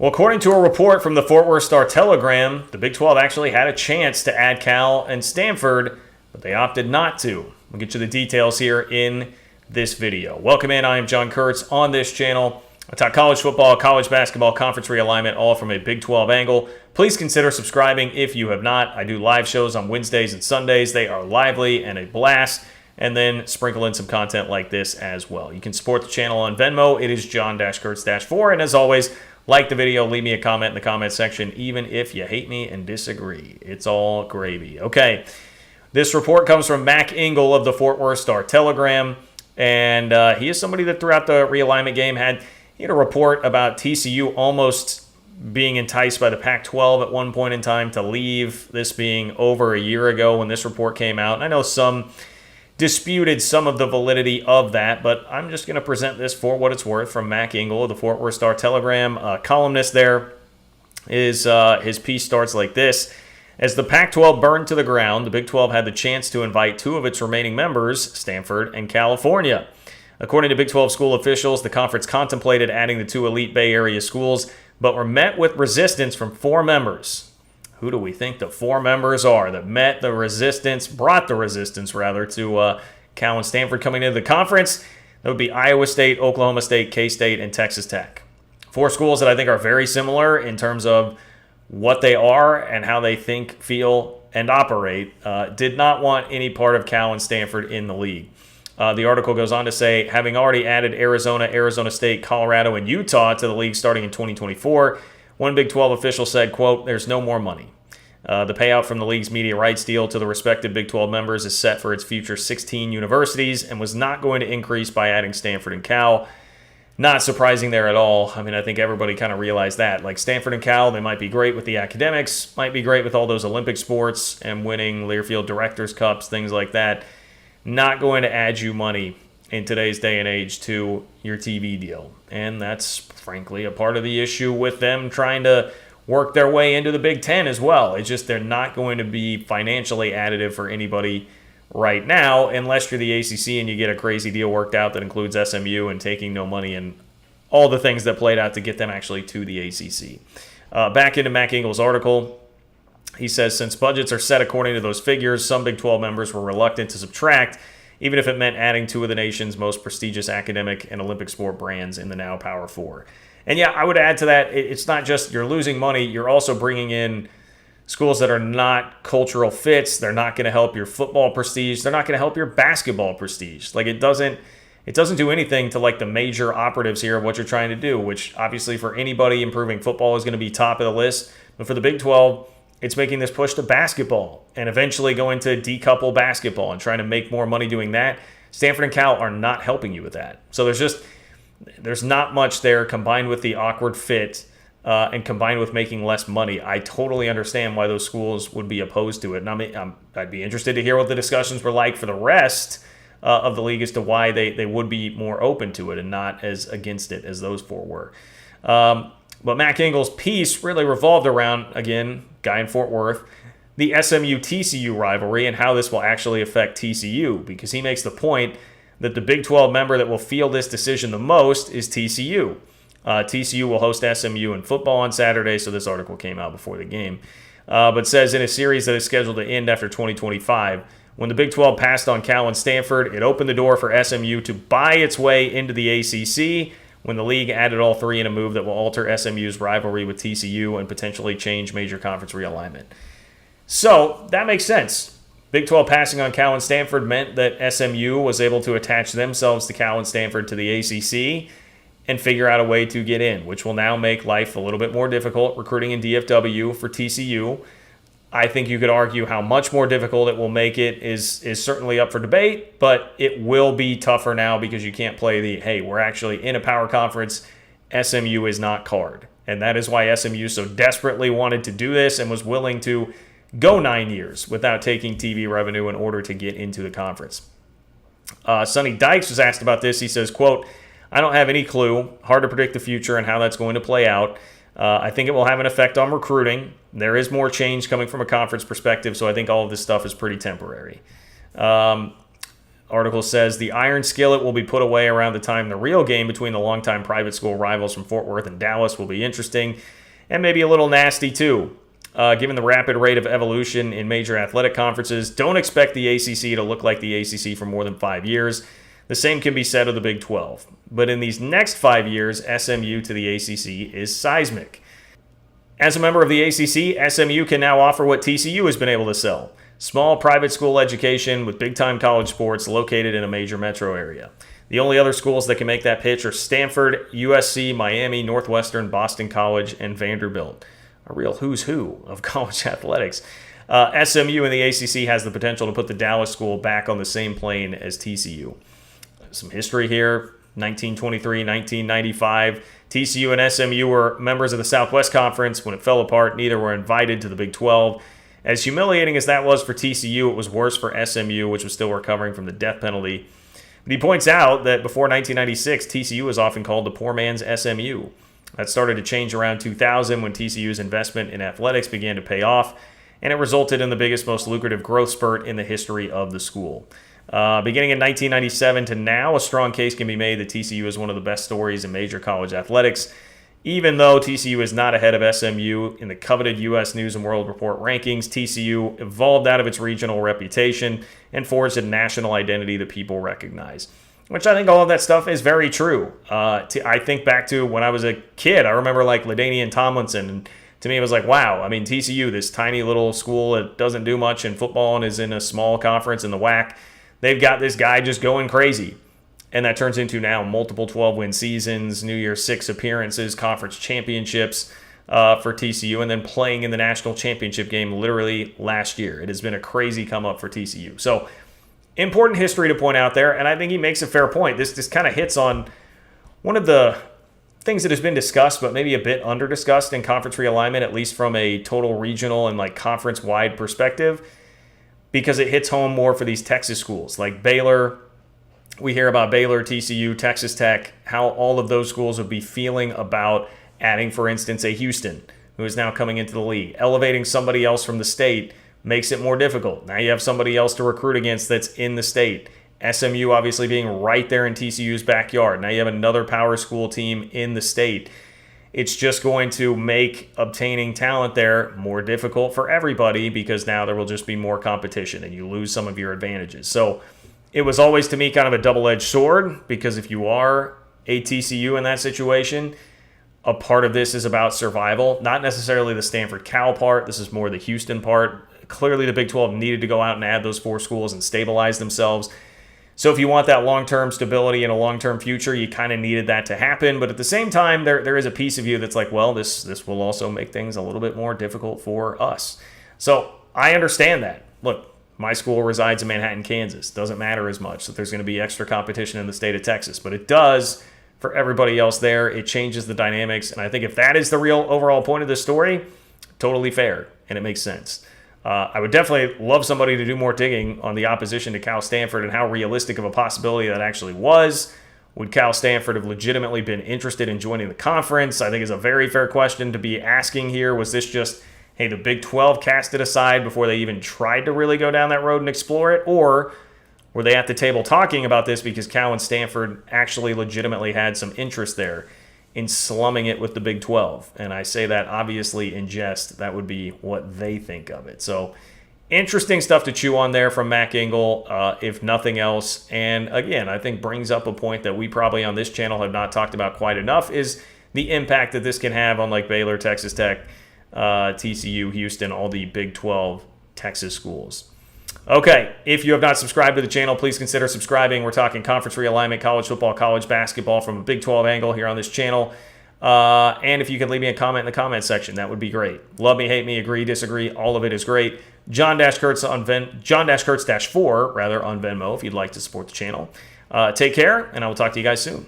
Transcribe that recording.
Well, according to a report from the Fort Worth Star-Telegram, the Big 12 actually had a chance to add Cal and Stanford, but they opted not to. We'll get you the details here in this video. Welcome in. I am John Kurtz. On this channel, I talk college football, college basketball, conference realignment, all from a Big 12 angle. Please consider subscribing if you have not. I do live shows on Wednesdays and Sundays. They are lively and a blast. And then sprinkle in some content like this as well. You can support the channel on Venmo. It is John-Kurtz-4. And as always, like the video, leave me a comment in the comment section, even if you hate me and disagree. It's all gravy. Okay, this report comes from Mac Engel of the Fort Worth Star-Telegram, and he is somebody that throughout the realignment game had a report about TCU almost being enticed by the Pac-12 at one point in time to leave, this being over a year ago when this report came out. And I know some disputed some of the validity of that, but I'm just going to present this for what it's worth from Mac Engel of the Fort Worth Star-Telegram. Columnist there is his piece starts like this. As the Pac-12 burned to the ground, the Big 12 had the chance to invite two of its remaining members, Stanford and California. According to Big 12 school officials, the conference contemplated adding the two elite Bay Area schools, but were met with resistance from four members. Who do we think the four members are that brought the resistance to Cal and Stanford coming into the conference? That would be Iowa State, Oklahoma State, K-State, and Texas Tech. Four schools that I think are very similar in terms of what they are and how they think, feel, and operate. Did not want any part of Cal and Stanford in the league. The article goes on to say, having already added Arizona, Arizona State, Colorado, and Utah to the league starting in 2024, one Big 12 official said, quote, "There's no more money. The payout from the league's media rights deal to the respective Big 12 members is set for its future 16 universities and was not going to increase by adding Stanford and Cal." Not surprising there at all. I mean, I think everybody kind of realized that. Like Stanford and Cal, they might be great with the academics, might be great with all those Olympic sports and winning Learfield Directors' Cups, things like that. Not going to add you money in today's day and age to your TV deal. And that's, frankly, a part of the issue with them trying to work their way into the Big Ten as well. It's just they're not going to be financially additive for anybody right now unless you're the ACC and you get a crazy deal worked out that includes SMU and taking no money and all the things that played out to get them actually to the ACC. Back into Mac Engel's article, he says, since budgets are set according to those figures, some Big 12 members were reluctant to subtract, even if it meant adding two of the nation's most prestigious academic and Olympic sport brands in the now Power Four. And yeah, I would add to that, it's not just you're losing money, you're also bringing in schools that are not cultural fits. They're not going to help your football prestige. They're not going to help your basketball prestige. Like it doesn't do anything to like the major operatives here of what you're trying to do, which obviously for anybody improving football is going to be top of the list. But for the Big 12, it's making this push to basketball and eventually going to decouple basketball and trying to make more money doing that. Stanford and Cal are not helping you with that. So there's not much there combined with the awkward fit and combined with making less money. I totally understand why those schools would be opposed to it. And I'd be interested to hear what the discussions were like for the rest of the league as to why they would be more open to it and not as against it as those four were. But Mac Engel's piece really revolved around, again, guy in Fort Worth, the SMU-TCU rivalry and how this will actually affect TCU, because he makes the point that the Big 12 member that will feel this decision the most is TCU. TCU will host SMU in football on Saturday, so this article came out before the game. But says in a series that is scheduled to end after 2025, when the Big 12 passed on Cal and Stanford, it opened the door for SMU to buy its way into the ACC when the league added all three in a move that will alter SMU's rivalry with TCU and potentially change major conference realignment. So that makes sense. Big 12 passing on Cal and Stanford meant that SMU was able to attach themselves to Cal and Stanford to the ACC and figure out a way to get in, which will now make life a little bit more difficult recruiting in DFW for TCU. I think you could argue how much more difficult it will make it is certainly up for debate, but it will be tougher now because you can't play the, hey, we're actually in a power conference, SMU is not card. And that is why SMU so desperately wanted to do this and was willing to go 9 years without taking TV revenue in order to get into the conference. Sonny Dykes was asked about this. He says, quote, "I don't have any clue. Hard to predict the future and how that's going to play out. I think it will have an effect on recruiting. There is more change coming from a conference perspective, so I think all of this stuff is pretty temporary." Article says the iron skillet will be put away around the time the real game between the longtime private school rivals from Fort Worth and Dallas will be interesting and maybe a little nasty too. Given the rapid rate of evolution in major athletic conferences, don't expect the ACC to look like the ACC for more than 5 years. The same can be said of the Big 12. But in these next 5 years, SMU to the ACC is seismic. As a member of the ACC, SMU can now offer what TCU has been able to sell: small private school education with big-time college sports located in a major metro area. The only other schools that can make that pitch are Stanford, USC, Miami, Northwestern, Boston College, and Vanderbilt. A real who's who of college athletics. SMU in the ACC has the potential to put the Dallas school back on the same plane as TCU. Some history here: 1923, 1995. TCU and SMU were members of the Southwest Conference. When it fell apart, neither were invited to the Big 12. As humiliating as that was for TCU, it was worse for SMU, which was still recovering from the death penalty. But he points out that before 1996, TCU was often called the poor man's SMU. That started to change around 2000 when TCU's investment in athletics began to pay off, and it resulted in the biggest, most lucrative growth spurt in the history of the school. Beginning in 1997 to now, a strong case can be made that TCU is one of the best stories in major college athletics. Even though TCU is not ahead of SMU in the coveted U.S. News & World Report rankings, TCU evolved out of its regional reputation and forged a national identity that people recognize. Which I think all of that stuff is very true. I think back to when I was a kid. I remember like LaDainian Tomlinson, and to me it was like, wow, I mean, TCU, this tiny little school that doesn't do much in football and is in a small conference in the WAC, they've got this guy just going crazy. And that turns into now multiple 12-win seasons, New Year's 6 appearances, conference championships for TCU, and then playing in the national championship game literally last year. It has been a crazy come up for TCU. So important history to point out there, and I think he makes a fair point. This kind of hits on one of the things that has been discussed, but maybe a bit under-discussed in conference realignment, at least from a total regional and like conference-wide perspective, because it hits home more for these Texas schools like Baylor. We hear about Baylor, TCU, Texas Tech, how all of those schools would be feeling about adding, for instance, a Houston, who is now coming into the league. Elevating somebody else from the state makes it more difficult. Now you have somebody else to recruit against that's in the state. SMU obviously being right there in TCU's backyard. Now you have another power school team in the state. It's just going to make obtaining talent there more difficult for everybody because now there will just be more competition and you lose some of your advantages. So it was always, to me, kind of a double-edged sword, because if you are a TCU in that situation, a part of this is about survival, not necessarily the Stanford-Cal part. This is more the Houston part. Clearly, the Big 12 needed to go out and add those 4 schools and stabilize themselves. So if you want that long-term stability and a long-term future, you kind of needed that to happen. But at the same time, there is a piece of you that's like, well, this will also make things a little bit more difficult for us. So I understand that. Look, my school resides in Manhattan, Kansas. Doesn't matter as much that there's going to be extra competition in the state of Texas. But it does for everybody else there. It changes the dynamics. And I think if that is the real overall point of this story, totally fair. And it makes sense. I would definitely love somebody to do more digging on the opposition to Cal Stanford and how realistic of a possibility that actually was. Would Cal Stanford have legitimately been interested in joining the conference? I think is a very fair question to be asking here. Was this just, hey, the Big 12 cast it aside before they even tried to really go down that road and explore it? Or were they at the table talking about this because Cal and Stanford actually legitimately had some interest there in slumming it with the Big 12? And I say that obviously in jest. That would be what they think of it. So interesting stuff to chew on there from Mac Engel, if nothing else. And again, I think brings up a point that we probably on this channel have not talked about quite enough, is the impact that this can have on like Baylor, Texas Tech, TCU, Houston, all the Big 12 Texas schools. Okay, if you have not subscribed to the channel, please consider subscribing. We're talking conference realignment, college football, college basketball from a Big 12 angle here on this channel. And if you could leave me a comment in the comment section, that would be great. Love me, hate me, agree, disagree, all of it is great. John-Kurtz on John-Kurtz-4 on Venmo if you'd like to support the channel. Take care, and I will talk to you guys soon.